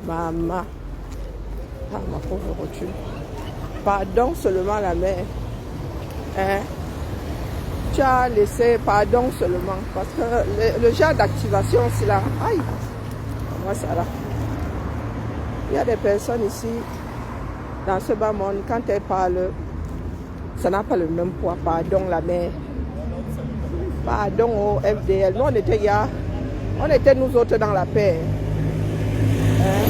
Maman. Ah, ma pauvre rotule. Pardon seulement la mère. Hein? Tu as laissé pardon seulement. Parce que le genre d'activation, c'est là. Aïe! Moi, ça là. Il y a des personnes ici, dans ce bas monde, quand elles parlent, ça n'a pas le même poids. Pardon la mère. Pardon au FDL. Nous, on était nous autres dans la paix. Hein?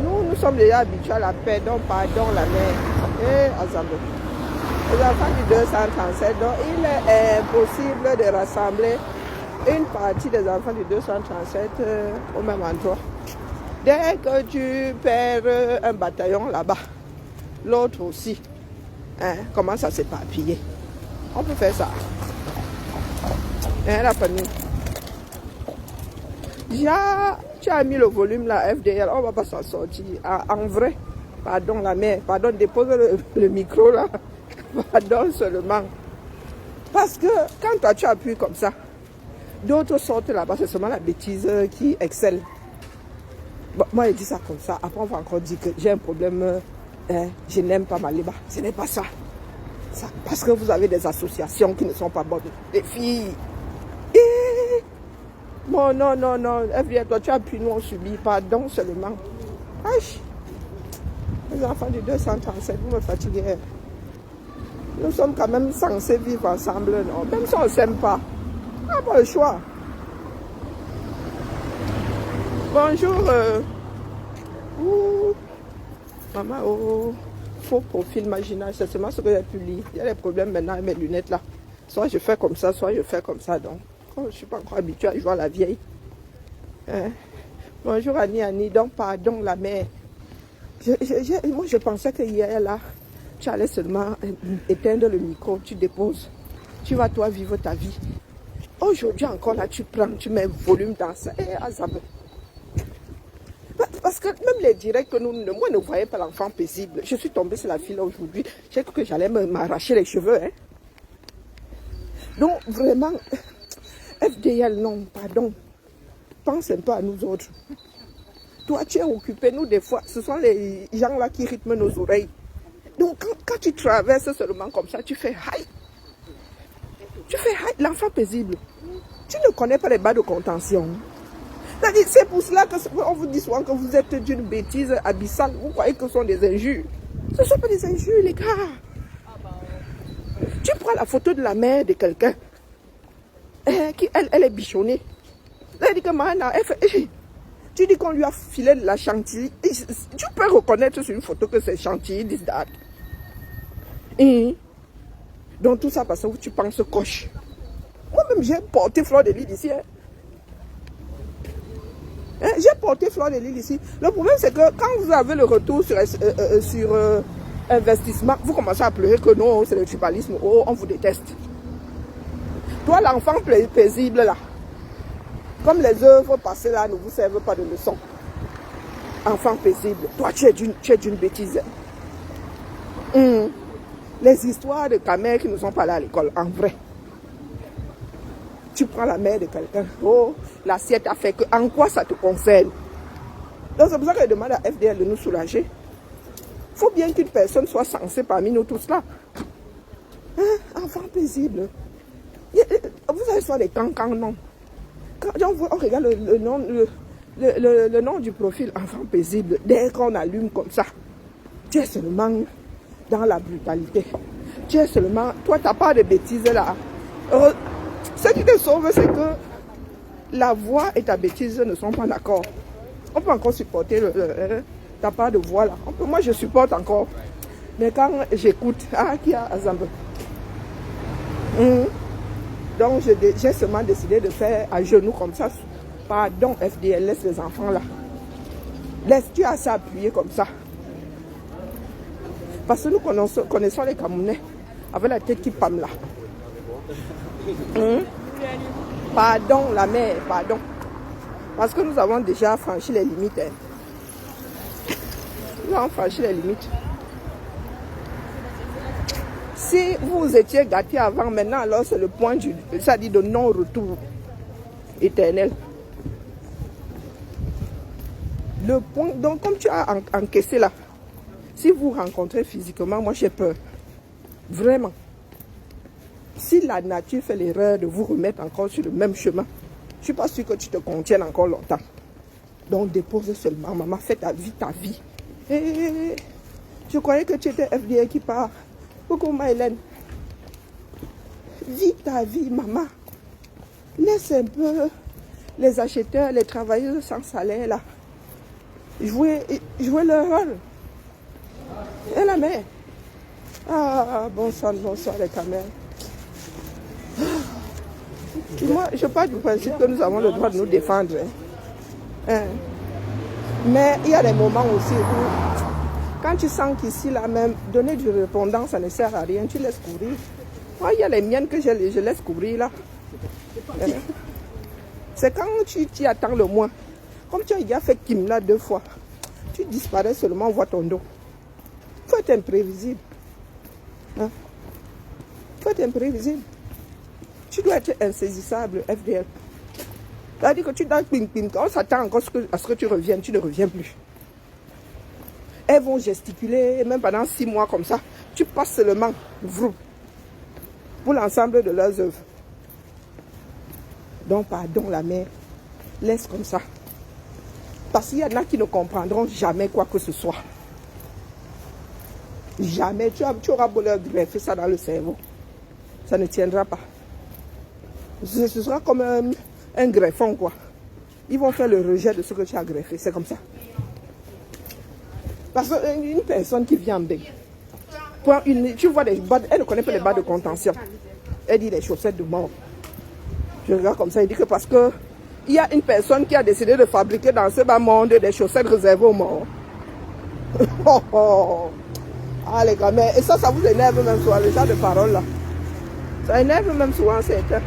Nous sommes déjà habitués à la paix, donc pardon la mère. Et Azambo. Les enfants du 237, donc il est impossible de rassembler une partie des enfants du 237 au même endroit. Dès que tu perds un bataillon là-bas, l'autre aussi, hein, commence à s'éparpiller. On peut faire ça. Hein, la famille. Tu as mis le volume là, FDL, on ne va pas s'en sortir. En vrai, pardon la mère, pardon, dépose le micro là. Pardon seulement. Parce que quand toi tu appuies comme ça, d'autres sortent là-bas, c'est seulement la bêtise qui excelle. Bon, moi, je dis ça comme ça. Après, on va encore dire que j'ai un problème. Je n'aime pas Maliba. Ce n'est pas ça. Parce que vous avez des associations qui ne sont pas bonnes. Les filles. Bon, non. FDL, toi, tu appuies, nous, on subit. Pardon seulement. Aïe. Les enfants du 237, vous me fatiguez. Nous sommes quand même censés vivre ensemble, non? Même si on ne s'aime pas. On n'a pas le choix. Bonjour. Maman, faux profil marginal. C'est seulement ce que j'ai pu lire. Il y a des problèmes maintenant avec mes lunettes là. Soit je fais comme ça, soit je fais comme ça. Donc, je ne suis pas encore habituée à jouer à la vieille. Hein? Bonjour Annie. Donc, pardon la mère. Moi, je pensais que hier là, tu allais seulement éteindre le micro, tu déposes. Tu vas toi vivre ta vie. Aujourd'hui encore là, tu prends, tu mets volume dans ça. Azabé. Parce que même les directs que moi ne voyais pas l'enfant paisible. Je suis tombée sur la fille là aujourd'hui. J'ai cru que j'allais m'arracher les cheveux. Hein. Donc vraiment, FDL, non, pardon. Pense un peu à nous autres. Toi, tu es occupé. Nous, des fois, ce sont les gens là qui rythment nos oreilles. Donc, quand tu traverses seulement comme ça, tu fais haï. Tu fais haï, l'enfant paisible. Tu ne connais pas les bas de contention. C'est pour cela qu'on vous dit souvent que vous êtes d'une bêtise abyssale. Vous croyez que ce sont des injures. Ce ne sont pas des injures, les gars. Tu prends la photo de la mère de quelqu'un. Qui, elle est bichonnée. Elle dit que Mahana, tu dis qu'on lui a filé de la chantilly. Tu peux reconnaître sur une photo que c'est chantilly, this, that. Donc tout ça parce que tu penses coche. Moi-même, j'ai porté Fleur de Lys ici. Hein. J'ai porté Fleur de Lys ici. Le problème, c'est que quand vous avez le retour sur investissement, vous commencez à pleurer que non, c'est le tribalisme. Oh, on vous déteste. Toi, l'enfant paisible, là, comme les œuvres passées, là, ne vous servent pas de leçon. Enfant paisible. Toi, tu es d'une bêtise. Les histoires de ta mère qui ne sont pas là à l'école, en vrai. Tu prends la mère de quelqu'un. Oh, l'assiette a fait que. En quoi ça te concerne? Donc c'est pour ça que je demande à FDL de nous soulager. Il faut bien qu'une personne soit censée parmi nous tous là. Hein? Enfant paisible. Vous avez soit des cancans, non? Quand on regarde le nom du profil, enfant paisible, dès qu'on allume comme ça, tu es seulement dans la brutalité. Tu es seulement. Toi, tu n'as pas de bêtises là. Ce qui te sauve, c'est que la voix et ta bêtise ne sont pas d'accord. On peut encore supporter ta part de voix là. Moi, je supporte encore. Mais quand j'écoute, qui a Azambe. Donc, j'ai seulement décidé de faire à genoux comme ça. Pardon, FDL, laisse les enfants là. Laisse-tu à s'appuyer comme ça. Parce que nous connaissons les Camerounais avec la tête qui pâme là. Pardon, la mère, pardon. Parce que nous avons déjà franchi les limites. Hein. Nous avons franchi les limites. Si vous étiez gâtés avant, maintenant, alors c'est le point ça dit de non-retour éternel. Le point, donc comme tu as encaissé là, si vous rencontrez physiquement, moi j'ai peur. Vraiment. Si la nature fait l'erreur de vous remettre encore sur le même chemin, je ne suis pas sûre que tu te contiennes encore longtemps. Donc dépose seulement, maman, fais ta vie, ta vie. Et je croyais que tu étais FDL qui part. Coucou Maëlène. Vis ta vie, maman. Laisse un peu les acheteurs, les travailleurs sans salaire là. Jouer leur rôle. Et la mère. Ah, bonsoir les caméras. Moi, je pars du principe que nous avons le droit de nous défendre. Hein. Mais il y a des moments aussi où, quand tu sens qu'ici, là même, donner du répondant, ça ne sert à rien, tu laisses courir. Moi, il y a les miennes que je laisse courir là. Hein. C'est quand tu t'y attends le moins. Comme tu as déjà fait Kim là 2 fois, tu disparais seulement, on voit ton dos. Il faut être imprévisible. Hein? Il faut être imprévisible. Tu dois être insaisissable, FDL. C'est-à-dire que tu dois ping-ping. Quand on s'attend encore à ce que tu reviennes, tu ne reviens plus. Elles vont gesticuler, même pendant 6 mois comme ça. Tu passes seulement, vrou, pour l'ensemble de leurs œuvres. Donc, pardon, la mère, laisse comme ça. Parce qu'il y en a qui ne comprendront jamais quoi que ce soit. Jamais. Tu auras beau leur greffer ça dans le cerveau. Ça ne tiendra pas. Ce sera comme un greffon, quoi. Ils vont faire le rejet de ce que tu as greffé. C'est comme ça. Parce qu'une personne qui vient en bain, tu vois des bas, elle ne connaît pas les bas de contention. Elle dit les chaussettes de mort. Je regarde comme ça, il dit que parce que il y a une personne qui a décidé de fabriquer dans ce bas monde des chaussettes réservées aux morts. Oh, oh. Ah les gars, mais et ça vous énerve même souvent, le genre de parole là. Ça énerve même souvent certains.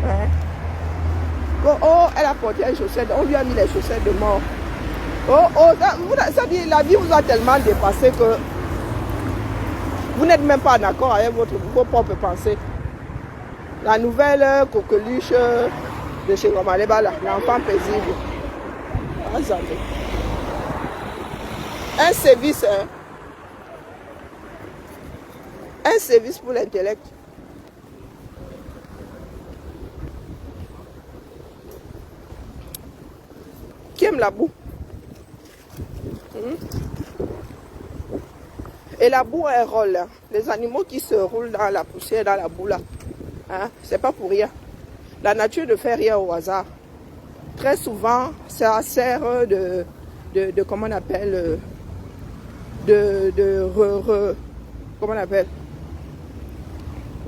Hein? Oh, elle a porté les chaussettes, on lui a mis les chaussettes de mort. Oh, ça dit, la vie vous a tellement dépassé que vous n'êtes même pas d'accord avec vos propres pensées. La nouvelle coqueluche de chez Gomaleba, l'enfant paisible. Ah, un service, hein? Un service pour l'intellect. Qui aime la boue? Et la boue a un rôle. Hein. Les animaux qui se roulent dans la poussière, dans la boue là, hein, c'est pas pour rien. La nature ne fait rien au hasard. Très souvent, ça sert de comment on appelle, comment on appelle,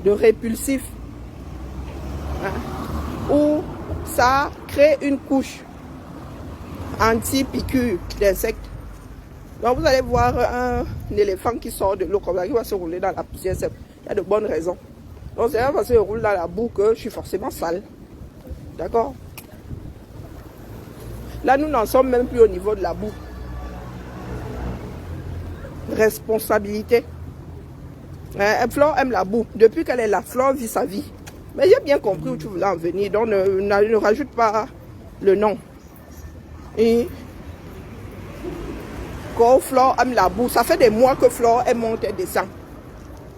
de répulsif, hein, où ça crée une couche anti-piqûre d'insectes. Donc vous allez voir un éléphant qui sort de l'eau comme ça, qui va se rouler dans la poussière. Il y a de bonnes raisons. Donc c'est pas parce qu'il roule dans la boue que je suis forcément sale. D'accord? Là, nous n'en sommes même plus au niveau de la boue. Responsabilité. Flore aime la boue. Depuis qu'elle est là, Flore vit sa vie. Mais j'ai bien compris où tu voulais en venir. Donc ne rajoute pas le nom. Et quand Flore aime la boue, ça fait des mois que Flore elle monte et descend.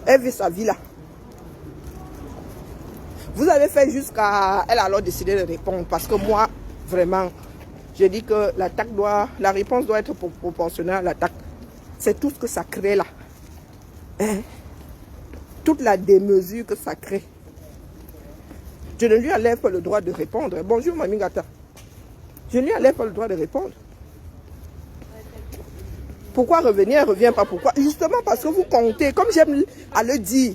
Elle vit sa vie là. Vous avez fait jusqu'à... Elle a alors décidé de répondre. Parce que moi, vraiment, je dis que la réponse doit être proportionnelle à l'attaque. C'est tout ce que ça crée là. Hein? Toute la démesure que ça crée. Je ne lui enlève pas le droit de répondre. Bonjour, Mamie Gata. Je ne lui enlève pas le droit de répondre. Pourquoi revenir? Elle ne revient pas. Pourquoi? Justement parce que vous comptez, comme j'aime à le dire,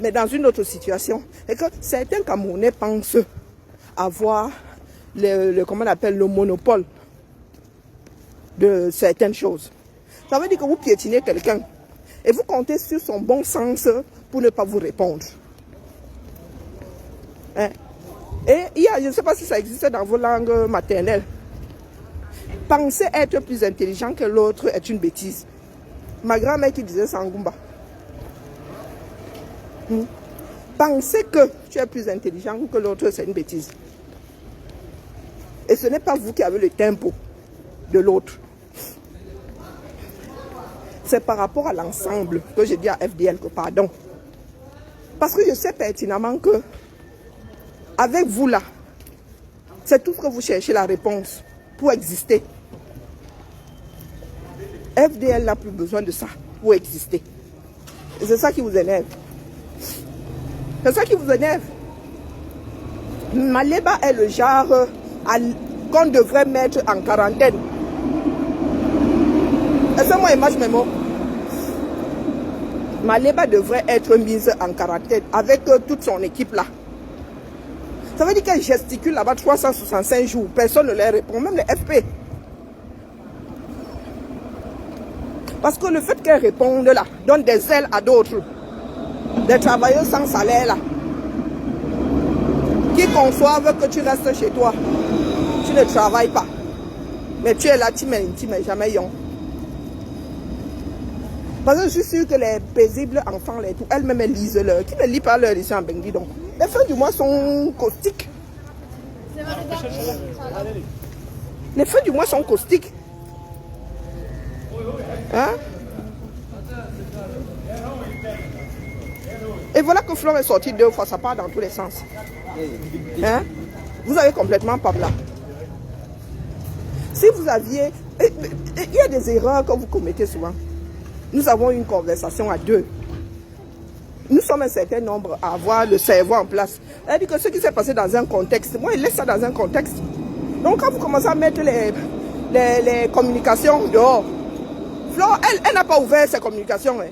mais dans une autre situation. Et que certains Camerounais pensent avoir comment on appelle, le monopole de certaines choses. Ça veut dire que vous piétinez quelqu'un et vous comptez sur son bon sens pour ne pas vous répondre. Hein? Et il y a, je ne sais pas si ça existe dans vos langues maternelles. Penser être plus intelligent que l'autre est une bêtise. Ma grand-mère qui disait ça en Goumba. Penser que tu es plus intelligent que l'autre, c'est une bêtise. Et ce n'est pas vous qui avez le tempo. de l'autre. C'est par rapport à l'ensemble que je dis à FDL que pardon. Parce que je sais pertinemment que avec vous là, c'est tout ce que vous cherchez la réponse pour exister. FDL n'a plus besoin de ça pour exister. Et c'est ça qui vous énerve. C'est ça qui vous énerve. Maleba est le genre qu'on devrait mettre en quarantaine. Est-ce que moi image mes mots? Maleba devrait être mise en quarantaine avec toute son équipe là. Ça veut dire qu'elle gesticule là-bas 365 jours. Personne ne leur répond, même les FP. Parce que le fait qu'elle réponde là, donne des ailes à d'autres. Des travailleurs sans salaire là. Qui conçoivent que tu restes chez toi. Tu ne travailles pas. Mais tu es là, tu m'es jamais young. Parce que je suis sûr que les paisibles enfants, elles-mêmes elles lisent leur. Qui ne lit pas leur lycée en Bengui donc. Les fins du mois sont caustiques. Les fins du mois sont caustiques. Hein? Et voilà que Flore est sorti 2 fois, ça part dans tous les sens. Hein? Vous avez complètement pas là. Si vous aviez... Il y a des erreurs que vous commettez souvent. Nous avons une conversation à 2. Nous sommes un certain nombre à avoir le cerveau en place. C'est-à-dire que ce qui s'est passé dans un contexte, moi, il laisse ça dans un contexte. Donc, quand vous commencez à mettre les communications dehors, Flore, elle n'a pas ouvert ses communications. Hein.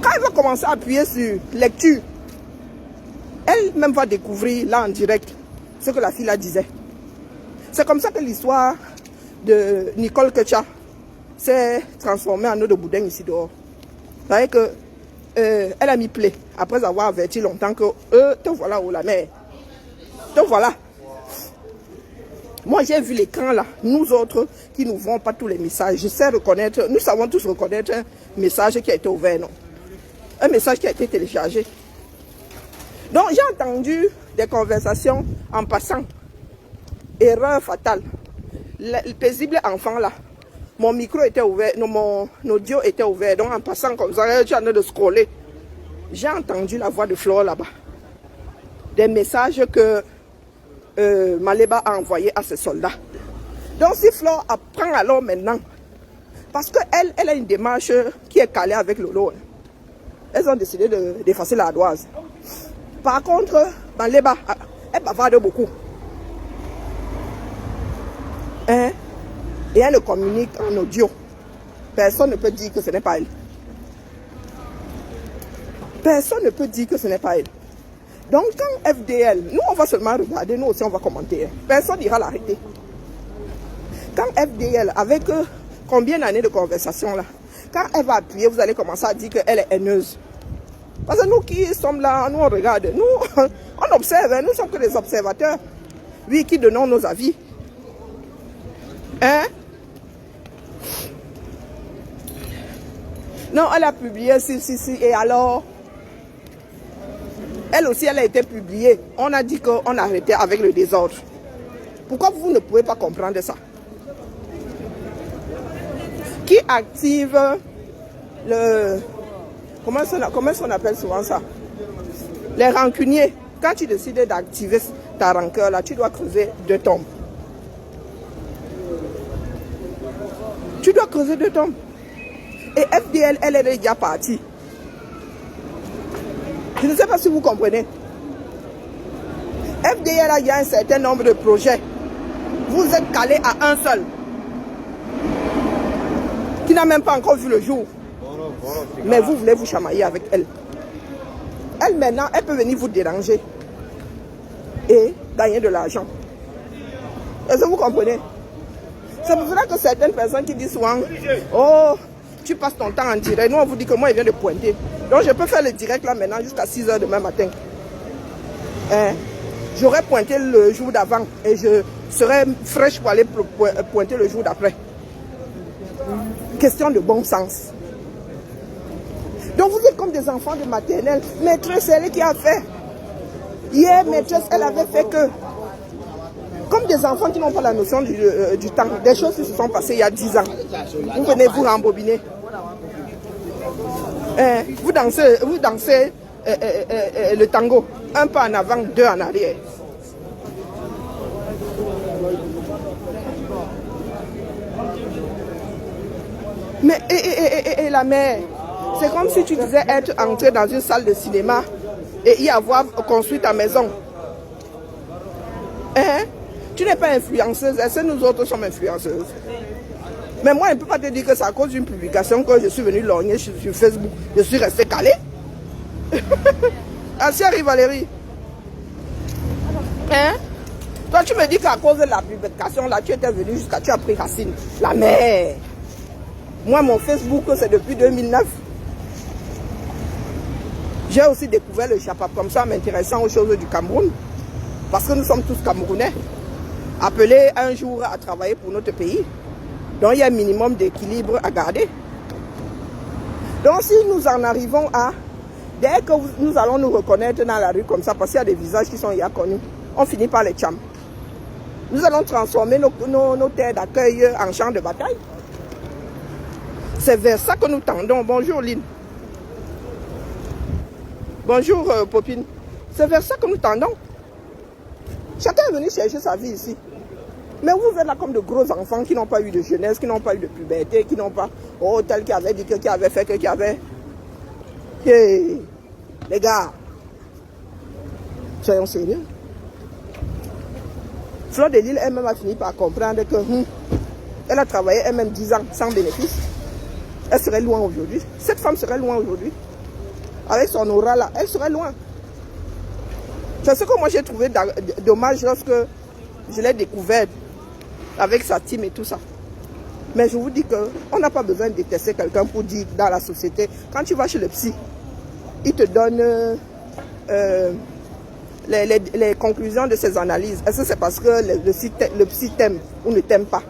Quand elle va commencer à appuyer sur lecture, elle-même va découvrir là en direct ce que la fille là disait. C'est comme ça que l'histoire de Nicole Ketcha s'est transformée en eau de boudin ici dehors. Vous savez que elle a mis plaie après avoir averti longtemps que te voilà où la mer. Te voilà. Moi j'ai vu l'écran là, nous autres qui ne n'ouvrons pas tous les messages, je sais reconnaître, nous savons tous reconnaître un message qui a été ouvert, non? Un message qui a été téléchargé. Donc j'ai entendu des conversations en passant. Erreur fatale. Le paisible enfant là, mon micro était ouvert, non, mon audio était ouvert. Donc en passant comme ça, je suis en train de scroller. J'ai entendu la voix de Flore là-bas. Des messages que Maleba a envoyés à ses soldats. Donc si Flore apprend alors maintenant, parce qu'elle a une démarche qui est calée avec Lolo. Elles ont décidé d'effacer la ardoise. Par contre, Maleba, elle bavarde beaucoup. Hein? Et elle le communique en audio. Personne ne peut dire que ce n'est pas elle. Personne ne peut dire que ce n'est pas elle. Donc quand FDL, nous on va seulement regarder, nous aussi on va commenter. Personne n'ira l'arrêter. Quand FDL, avec combien d'années de conversation là, quand elle va appuyer, vous allez commencer à dire qu'elle est haineuse. Parce que nous qui sommes là, nous on regarde, nous on observe, hein, nous sommes que des observateurs. Oui, qui donnons nos avis. Hein? Non, elle a publié, si, et alors, elle aussi, elle a été publiée. On a dit qu'on arrêtait avec le désordre. Pourquoi vous ne pouvez pas comprendre ça? Qui active le... Comment on appelle souvent ça? Les rancuniers. Quand tu décides d'activer ta rancœur, là, tu dois creuser 2 tombes. Tu dois creuser 2 tombes. Et FDL, elle est déjà partie. Je ne sais pas si vous comprenez. FDL, il y a un certain nombre de projets. Vous êtes calé à un seul. Qui n'a même pas encore vu le jour. Mais vous voulez vous chamailler avec elle. Elle maintenant, elle peut venir vous déranger. Et gagner de l'argent. Est-ce que vous comprenez? C'est pour cela que certaines personnes qui disent souvent, oh, tu passes ton temps en direct. Nous, on vous dit que moi, il vient de pointer. Donc, je peux faire le direct là maintenant jusqu'à 6 h demain matin. Hein? J'aurais pointé le jour d'avant et je serais fraîche pour aller pointer le jour d'après. Question de bon sens. Donc, vous êtes comme des enfants de maternelle. Maîtresse, c'est elle qui a fait. Hier, maîtresse, elle avait fait que. Comme des enfants qui n'ont pas la notion du temps. Des choses qui se sont passées il y a 10 ans. Vous venez vous rembobiner. Vous dansez le tango. Un pas en avant, 2 en arrière. Mais et la mère, c'est comme si tu disais être entré dans une salle de cinéma et y avoir construit ta maison. Tu n'es pas influenceuse, est-ce que nous autres sommes influenceuses? Mais moi, je ne peux pas te dire que c'est à cause d'une publication que je suis venue lorgner sur Facebook. Je suis restée calée. Ancienne Valérie. Toi, tu me dis qu'à cause de la publication, là, tu étais venu jusqu'à tu as pris racine. La mère. Moi, mon Facebook, c'est depuis 2009. J'ai aussi découvert le Chapap comme ça, m'intéressant aux choses du Cameroun. Parce que nous sommes tous Camerounais. Appelés un jour à travailler pour notre pays. Donc, il y a un minimum d'équilibre à garder. Donc, si nous en arrivons à... Dès que nous allons nous reconnaître dans la rue comme ça, parce qu'il y a des visages qui sont déjà connus, on finit par les tchams. Nous allons transformer nos terres d'accueil en champs de bataille. C'est vers ça que nous tendons. Bonjour Lynn. Bonjour Popine. C'est vers ça que nous tendons. Chacun est venu chercher sa vie ici. Mais vous êtes là comme de gros enfants qui n'ont pas eu de jeunesse, qui n'ont pas eu de puberté, qui n'ont pas... Oh, tel qui avait dit que qui avait fait, que qui avait... Hey, les gars, soyons sérieux. Fleur de Lille elle-même a fini par comprendre que elle a travaillé elle-même 10 ans sans bénéfice. Elle serait loin aujourd'hui. Cette femme serait loin aujourd'hui. Avec son aura là, elle serait loin. C'est ce que moi j'ai trouvé dommage lorsque je l'ai découverte avec sa team et tout ça. Mais je vous dis qu'on n'a pas besoin de détester quelqu'un pour dire dans la société. Quand tu vas chez le psy, il te donne les conclusions de ses analyses. Est-ce que c'est parce que le psy t'aime ou ne t'aime pas?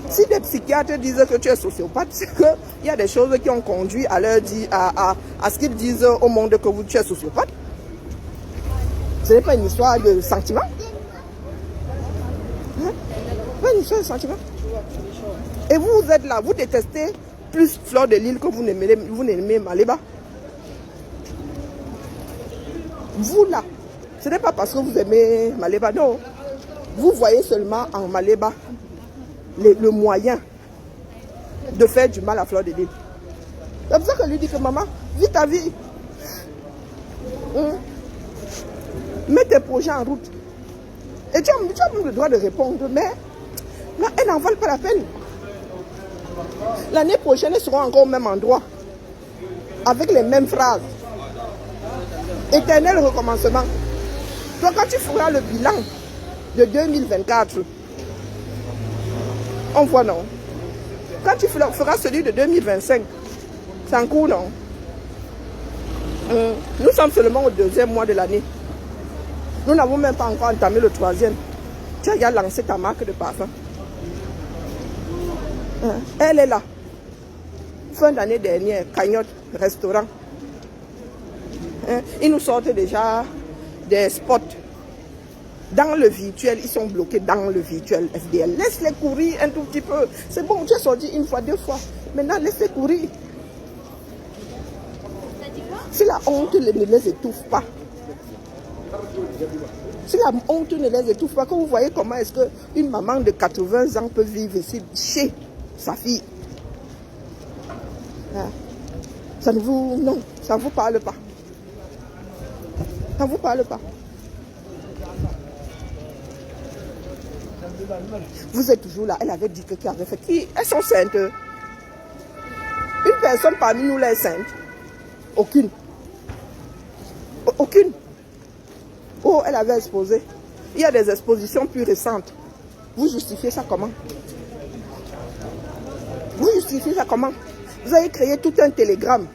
Si des psychiatres disent que tu es sociopathe, c'est qu'il y a des choses qui ont conduit à leur dire, à ce qu'ils disent au monde que tu es sociopathe. Ce n'est pas une histoire de sentiment. Pas une histoire de sentiment. Et vous êtes là, vous détestez plus Fleur de Lille que vous n'aimez Maléba. Vous là, ce n'est pas parce que vous aimez Maléba, non. Vous voyez seulement en Maléba le moyen de faire du mal à Fleur de Lille. C'est pour ça que lui dit que maman, vis ta vie. Mets tes projets en route. Et tu as même le droit de répondre, mais là, elle n'en valent pas la peine. L'année prochaine, elles seront encore au même endroit, avec les mêmes phrases. Éternel recommencement. Toi, quand tu feras le bilan de 2024, on voit non. Quand tu feras celui de 2025, c'est en cours, non? Nous sommes seulement au 2e mois de l'année. Nous n'avons même pas encore entamé le 3e. Tu as déjà lancé ta marque de parfum. Elle est là. Fin d'année dernière, cagnotte, restaurant. Ils nous sortent déjà des spots. Dans le virtuel, ils sont bloqués dans le virtuel FDL. Laisse-les courir un tout petit peu. C'est bon, tu es sorti une fois, 2 fois. Maintenant, laisse-les courir. Si la honte ne les étouffe pas, si la honte ne les étouffe pas, quand vous voyez comment est-ce qu'une maman de 80 ans peut vivre ici chez sa fille, ça ne vous... Non, ça ne vous parle pas. Ça ne vous parle pas. Vous êtes toujours là. Elle avait dit que qui avait fait qui? Elles sont saintes. Une personne parmi nous là est sainte. Aucune. Aucune. Oh, elle avait exposé. Il y a des expositions plus récentes. Vous justifiez ça comment? Vous justifiez ça comment? Vous avez créé tout un télégramme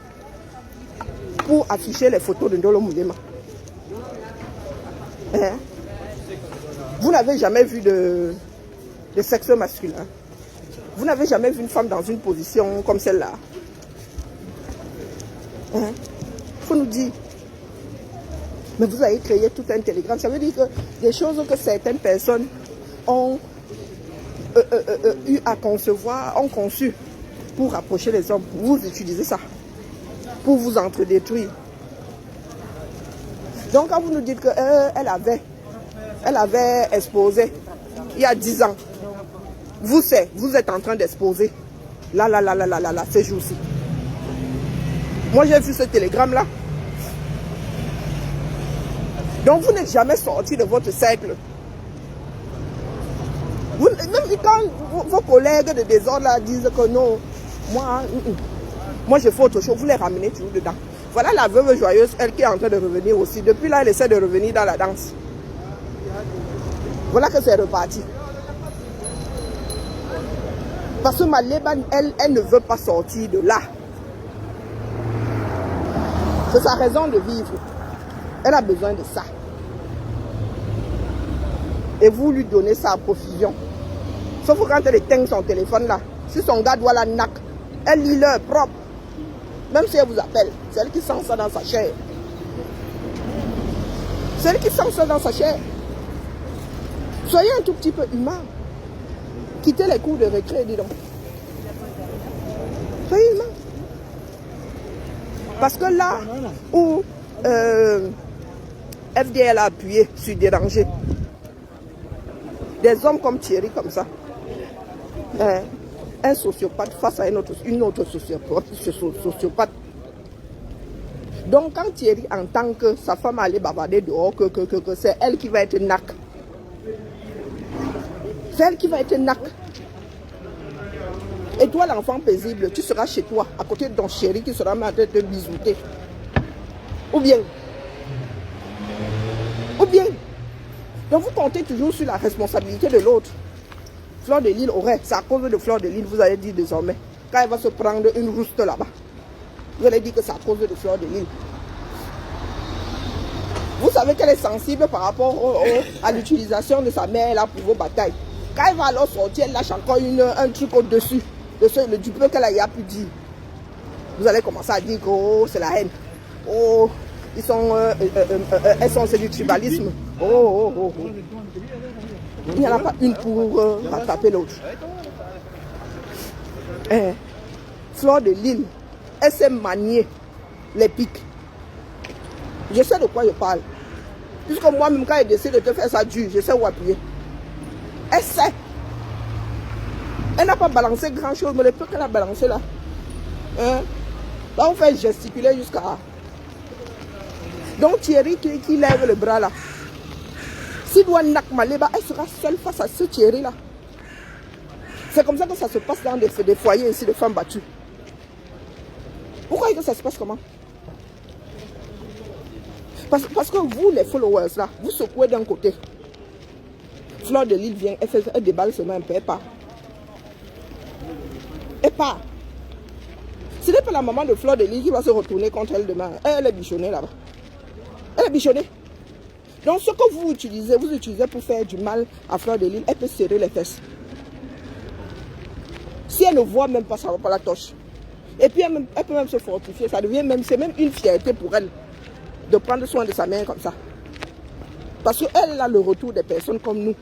pour afficher les photos de Ndolo Moulema. Vous n'avez jamais vu de sexe masculin. Vous n'avez jamais vu une femme dans une position comme celle-là. Il faut nous dire. Mais vous avez créé tout un télégramme. Ça veut dire que des choses que certaines personnes ont eu à concevoir, ont conçu pour rapprocher les hommes. Vous utilisez ça pour vous entredétruire. Donc quand vous nous dites qu'elle avait exposé il y a 10 ans, vous êtes en train d'exposer là, ces jours-ci. Moi j'ai vu ce télégramme là. Donc vous n'êtes jamais sorti de votre cercle. Même quand vos collègues de désordre là disent que non, moi je fais autre chose, vous les ramenez toujours dedans. Voilà la veuve joyeuse, elle qui est en train de revenir aussi. Depuis là, elle essaie de revenir dans la danse. Voilà que c'est reparti. Parce que Maléba, elle ne veut pas sortir de là. C'est sa raison de vivre. Elle a besoin de ça. Et vous lui donnez ça à profusion. Sauf que quand elle éteint son téléphone là, si son gars doit la nac, elle lit l'heure propre. Même si elle vous appelle, c'est elle qui sent ça dans sa chair. C'est elle qui sent ça dans sa chair. Soyez un tout petit peu humain. Quittez les cours de récré, dis donc. Soyez humain. Parce que là où FDL a appuyé sur déranger, des hommes comme Thierry, comme ça, un sociopathe face à une autre sociopathe. Donc quand Thierry entend que sa femme allait bavarder dehors, que c'est elle qui va être nac. C'est elle qui va être nac. Et toi l'enfant paisible, tu seras chez toi, à côté de ton chéri qui sera en train de te bisouter. Ou bien. Donc vous comptez toujours sur la responsabilité de l'autre. Fleur de Lille aurait, c'est à cause de Fleur de Lille, vous allez dire désormais. Quand elle va se prendre une rouste là-bas, vous allez dire que c'est à cause de Fleur de Lille. Vous savez qu'elle est sensible par rapport à l'utilisation de sa mère là pour vos batailles. Quand elle va alors sortir, elle lâche encore un truc au-dessus du peu qu'elle a pu dire. Vous allez commencer à dire que oh, c'est la haine. Oh, elles sont c'est du tribalisme. Oh. Il n'y en a pas une pour rattraper l'autre. Fleur de Lille, elle sait manier les pics. Je sais de quoi je parle. Puisque moi-même, quand elle décide de te faire ça dur, je sais où appuyer. Elle sait. Elle n'a pas balancé grand-chose, mais le peu qu'elle a balancé là. Là, on fait gesticuler jusqu'à... Donc Thierry qui lève le bras là. Si doit nak Maléba, elle sera seule face à ce Thierry là. C'est comme ça que ça se passe dans des foyers ici de femmes battues. Vous croyez que ça se passe comment? Parce que vous, les followers là, vous secouez d'un côté. Fleur de Lille vient, elle déballe seulement un peu, elle part. Elle part. Ce n'est pas la maman de Fleur de Lille qui va se retourner contre elle demain. Elle est bichonnée là-bas. Elle est bichonnée. Donc ce que vous utilisez pour faire du mal à Fleur de Lille, elle peut serrer les fesses. Si elle ne voit même pas, ça ne va pas la torche. Et puis elle peut même se fortifier. Ça devient même, c'est même une fierté pour elle de prendre soin de sa mère comme ça. Parce qu'elle a le retour des personnes comme nous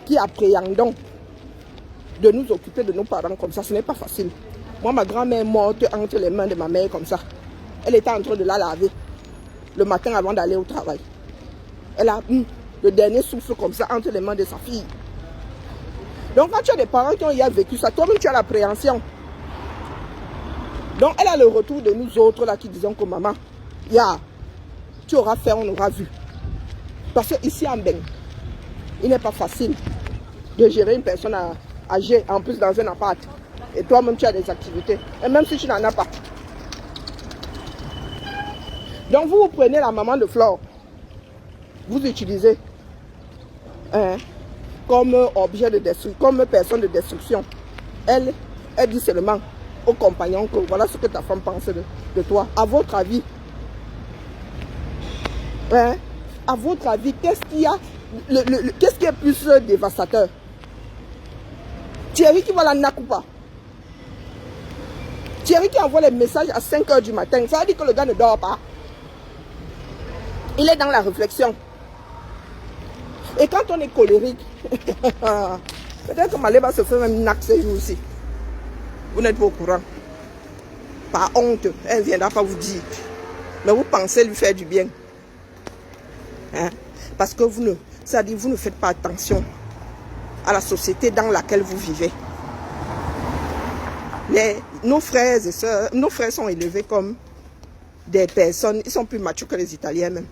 qui appréhendons de nous occuper de nos parents comme ça. Ce n'est pas facile. Moi, ma grand-mère est morte entre les mains de ma mère comme ça. Elle était en train de la laver le matin avant d'aller au travail. Elle a eu le dernier souffle comme ça entre les mains de sa fille. Donc quand tu as des parents qui ont vécu ça, toi-même tu as l'appréhension. Donc elle a le retour de nous autres là qui disons que maman, tu auras fait, on aura vu. Parce que ici en Ben, il n'est pas facile de gérer une personne âgée, en plus dans un appart. Et toi-même tu as des activités. Et même si tu n'en as pas. Donc vous prenez la maman de Flore, vous utilisez comme objet de destruction, comme personne de destruction. Elle dit seulement aux compagnons que voilà ce que ta femme pense de toi. À votre avis, à votre avis, qu'est-ce qu'il y a, qu'est-ce qui est plus dévastateur? Thierry qui va la nac ou pas? Thierry qui envoie les messages à 5 h du matin, ça veut dire que le gars ne dort pas. Il est dans la réflexion. Et quand on est colérique, peut-être que Maleba se fait même une acte ces jours-ci. Vous n'êtes pas au courant. Par honte, elle ne viendra pas vous dire. Mais vous pensez lui faire du bien. Hein? Parce que vous ne faites pas attention à la société dans laquelle vous vivez. Nos frères et sœurs, nos frères sont élevés comme des personnes, ils sont plus matures que les Italiens même.